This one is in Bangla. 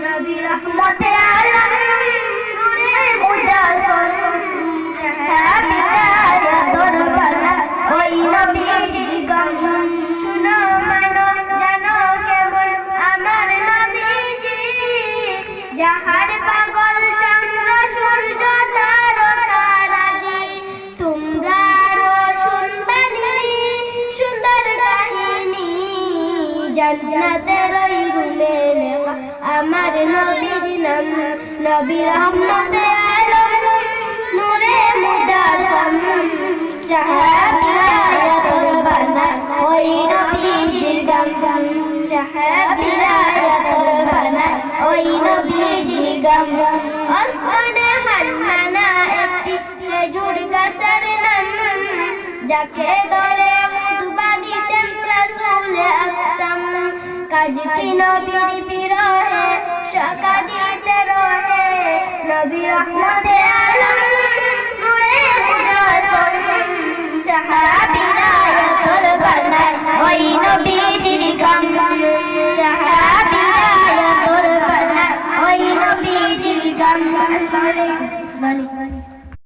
নবী রহমতে আলম নূরে মুজাসসম সাহাবীরা দরবানা ওই নবীজির গম শুনো মানো জানো কেমন আমার নবীজি যাহার পাগল চন্দ্র সূর্য তারকারাজি তোমরা শুনবানি সুন্দর কাহিনী জান্নাতের ওই রুমে নেওয়া আমার নবীর নাম নবী রহমতে আলম নূরে মুজাসসম সাহাবীরা দরবানা ওই নবীজির গাম সাহাবীরা দরবানা ওই নবীজির গাম আসমানে হান্নানা একটি খেজুর গাছের নাম যাকে ধরে খুতবা দিতেন রাসূল আকরাম কাজটি নবীর বিরহে শাকা দিতে রহে নবী রহমতে আলম নূরে মুজাসসম সাহাবীরা দরবানা ওই নবীজির গাম সাহাবীরা দরবানা ওই নবীজির গাম।